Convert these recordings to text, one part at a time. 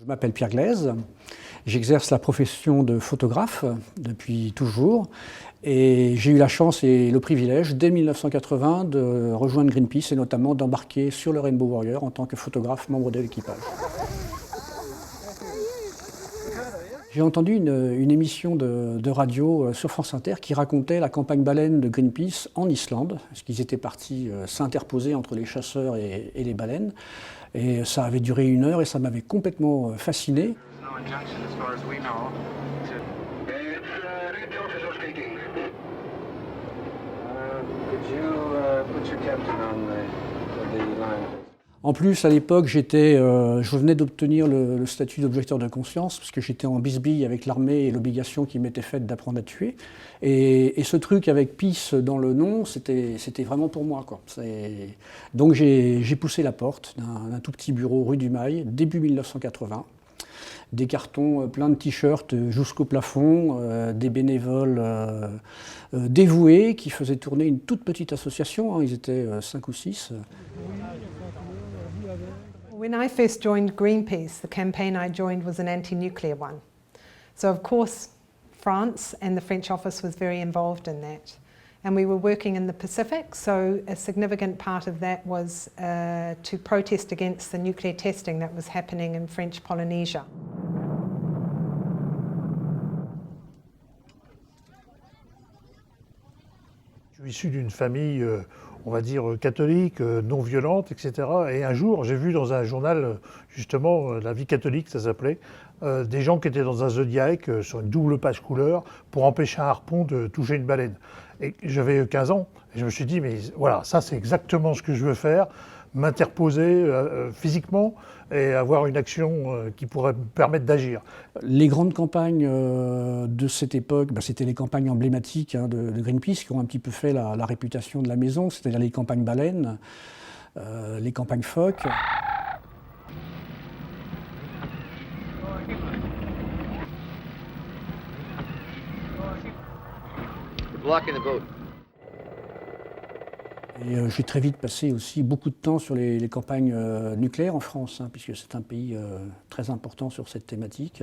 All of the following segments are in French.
Je m'appelle Pierre Glaise, j'exerce la profession de photographe depuis toujours et j'ai eu la chance et le privilège dès 1980 de rejoindre Greenpeace et notamment d'embarquer sur le Rainbow Warrior en tant que photographe membre de l'équipage. J'ai entendu une émission de radio sur France Inter qui racontait la campagne baleine de Greenpeace en Islande, parce qu'ils étaient partis s'interposer entre les chasseurs et les baleines. Et ça avait duré 1 heure et ça m'avait complètement fasciné. En plus, à l'époque, je venais d'obtenir le statut d'objecteur de conscience, parce que j'étais en bisbille avec l'armée et l'obligation qui m'était faite d'apprendre à tuer. Et ce truc avec Peace dans le nom, c'était vraiment pour moi, quoi. Donc j'ai poussé la porte d'un tout petit bureau rue du Mail, début 1980. Des cartons pleins de t-shirts jusqu'au plafond, des bénévoles dévoués qui faisaient tourner une toute petite association, hein, ils étaient 5 ou 6. When I first joined Greenpeace, the campaign I joined was an anti-nuclear one. So of course, France and the French office was very involved in that. And we were working in the Pacific, so a significant part of that was to protest against the nuclear testing that was happening in French Polynesia. Je suis issu d'une famille, on va dire, catholique, non violente, etc. Et un jour, j'ai vu dans un journal, justement, La Vie catholique, ça s'appelait, des gens qui étaient dans un Zodiac sur une double page couleur pour empêcher un harpon de toucher une baleine. Et j'avais 15 ans et je me suis dit, mais voilà, ça c'est exactement ce que je veux faire, m'interposer physiquement et avoir une action qui pourrait me permettre d'agir. Les grandes campagnes de cette époque, c'était les campagnes emblématiques de Greenpeace qui ont un petit peu fait la réputation de la maison, c'est-à-dire les campagnes baleines, les campagnes phoques. Et j'ai très vite passé aussi beaucoup de temps sur les campagnes nucléaires en France, hein, puisque c'est un pays très important sur cette thématique.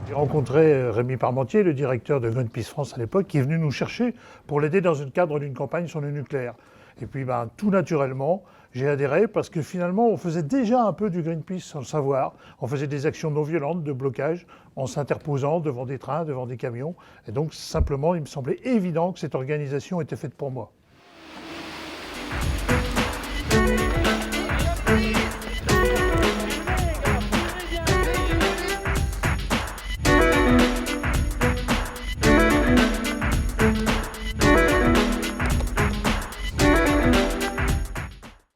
J'ai rencontré Rémi Parmentier, le directeur de Greenpeace France à l'époque, qui est venu nous chercher pour l'aider dans le cadre d'une campagne sur le nucléaire. Et puis tout naturellement, j'ai adhéré parce que finalement on faisait déjà un peu du Greenpeace sans le savoir. On faisait des actions non violentes de blocage en s'interposant devant des trains, devant des camions. Et donc simplement il me semblait évident que cette organisation était faite pour moi.